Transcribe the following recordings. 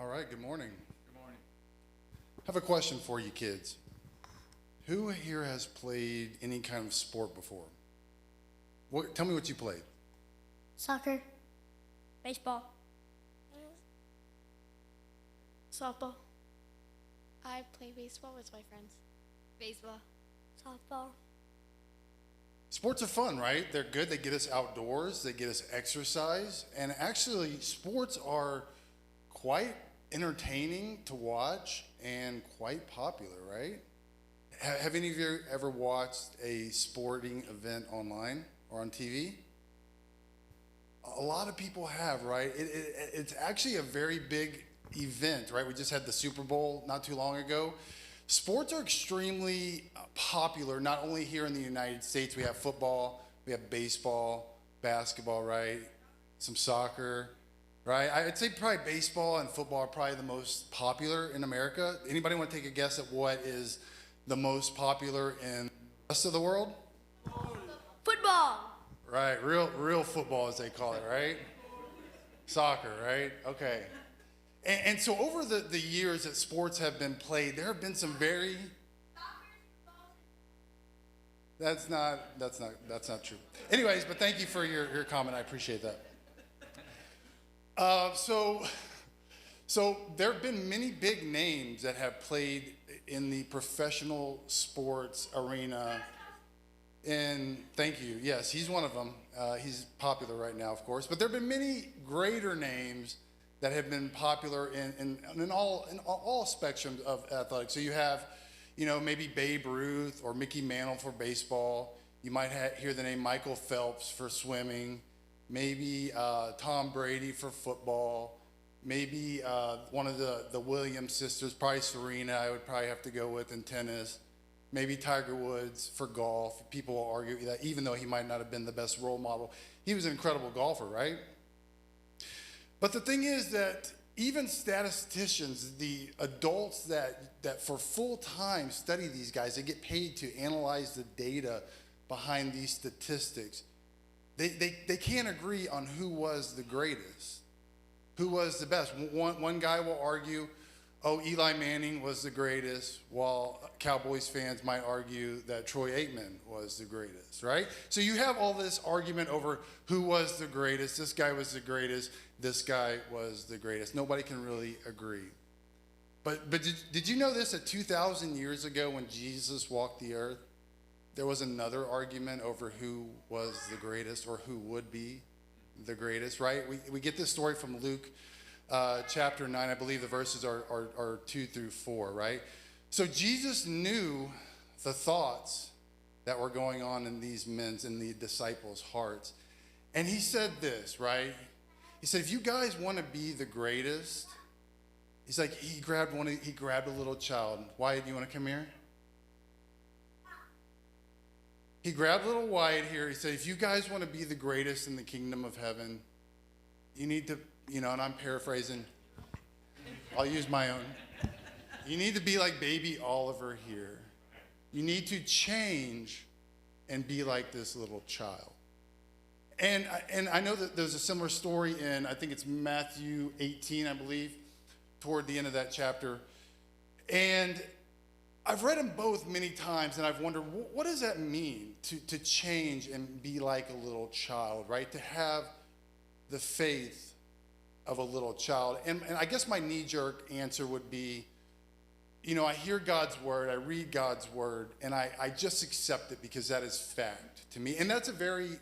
All right, good morning. Good morning. I have a question for you kids. Who here has played any kind of sport before? Tell me what you played. Soccer, baseball, softball, I play baseball with my friends. baseball, softball. Sports are fun, right? They're good. They get us outdoors. They get us exercise. And actually, sports are quite entertaining to watch and quite popular, right? Have any of you ever watched a sporting event online or on TV? A lot of people have, right? It's actually a very big event, right? We just had the Super Bowl not too long ago. Sports are extremely popular, not only here in the United States. We have football, we have baseball, basketball, right? Some soccer, right? I'd say probably baseball and football are probably the most popular in America. Anybody want to take a guess at what is the most popular in the rest of the world? Football. Right, real football as they call it, right? Soccer, right? Okay. And so over the years that sports have been played, there have been some very... That's not true. Anyways, but thank you for your comment. I appreciate that. So there have been many big names that have played in the professional sports arena. And thank you. Yes, he's one of them. He's popular right now, of course. But there have been many greater names that have been popular in all spectrums of athletics. So you have, maybe Babe Ruth or Mickey Mantle for baseball. You might hear the name Michael Phelps for swimming. Maybe Tom Brady for football. Maybe one of the Williams sisters, probably Serena, I would probably have to go with in tennis. Maybe Tiger Woods for golf. People will argue that even though he might not have been the best role model, he was an incredible golfer, right? But the thing is that even statisticians, the adults that for full time study these guys, they get paid to analyze the data behind these statistics. They can't agree on who was the greatest, who was the best. One guy will argue, Eli Manning was the greatest, while Cowboys fans might argue that Troy Aikman was the greatest, right? So you have all this argument over who was the greatest. This guy was the greatest. This guy was the greatest. Nobody can really agree. But did you know this, that 2,000 years ago when Jesus walked the earth, there was another argument over who was the greatest or who would be the greatest, right? We get this story from Luke chapter 9. I believe the verses are 2 through 4, right? So Jesus knew the thoughts that were going on in these men's and the disciples' hearts. And he said this, right? He said, if you guys want to be the greatest, he's like, he grabbed a little child. Wyatt, do you want to come here? He grabbed little Wyatt here. He said, if you guys want to be the greatest in the kingdom of heaven, you need to, and I'm paraphrasing. I'll use my own. You need to be like baby Oliver here. You need to change and be like this little child. And I know that there's a similar story in, I think it's Matthew 18, I believe, toward the end of that chapter. And I've read them both many times, and I've wondered, what does that mean to change and be like a little child, right? To have the faith of a little child. And I guess my knee-jerk answer would be, I hear God's word, I read God's word, and I just accept it because that is fact to me. And that's a very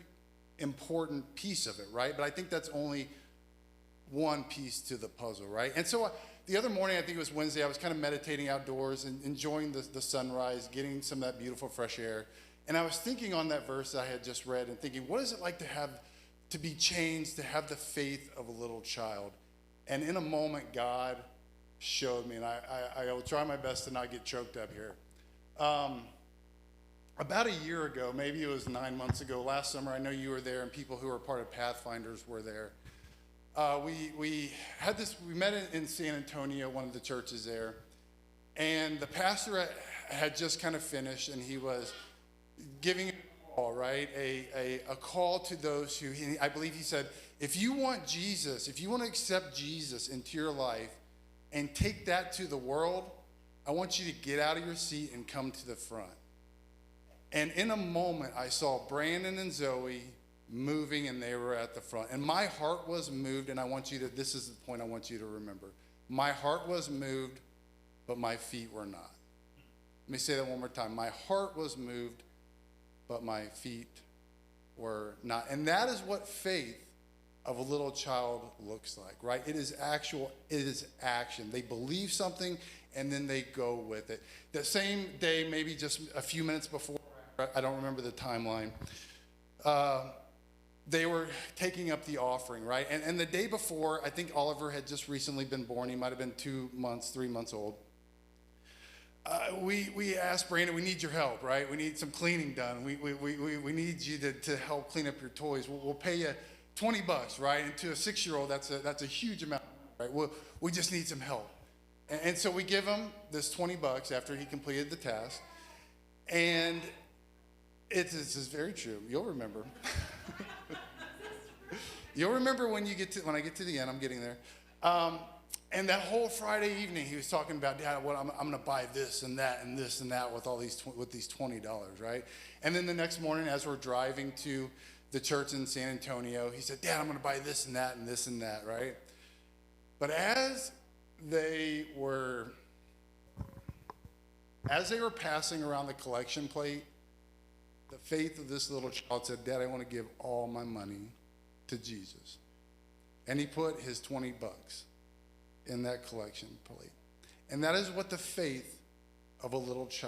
important piece of it, right? But I think that's only one piece to the puzzle, right? And so the other morning, I think it was Wednesday, I was kind of meditating outdoors and enjoying the sunrise, getting some of that beautiful fresh air. And I was thinking on that verse that I had just read and thinking, what is it like to be changed, to have the faith of a little child? And in a moment, God showed me, and I will try my best to not get choked up here. About a year ago, maybe it was 9 months ago, last summer, I know you were there and people who were part of Pathfinders were there. We met in San Antonio, one of the churches there, and the pastor had just kind of finished, and he was giving a call, right? A call to those who, I believe he said, if you want Jesus, if you want to accept Jesus into your life, and take that to the world, I want you to get out of your seat and come to the front. And in a moment, I saw Brandon and Zoe moving, and they were at the front. And my heart was moved, and this is the point I want you to remember. My heart was moved, but my feet were not. Let me say that one more time. My heart was moved, but my feet were not. And that is what faith of a little child looks like, right? It is action. They believe something, and then they go with it. The same day, maybe just a few minutes before, I don't remember the timeline, they were taking up the offering, right? And the day before, I think Oliver had just recently been born. He might have been 2 months, 3 months old. We asked Brandon, we need your help, right? We need some cleaning done. We need you to help clean up your toys. We'll pay you $20, right? And to a 6-year-old, that's a huge amount, right? We just need some help. And so we give him this $20 after he completed the task. And this is very true. You'll remember. You'll remember when I get to the end. I'm getting there. And that whole Friday evening, he was talking about, Dad, I'm going to buy this and that and this and that with these $20, right? And then the next morning, as we're driving to the church in San Antonio, he said, Dad, I'm going to buy this and that and this and that, right? But as they were passing around the collection plate, the faith of this little child said, Dad, I want to give all my money to Jesus. And he put his $20 in that collection plate. And that is what the faith of a little child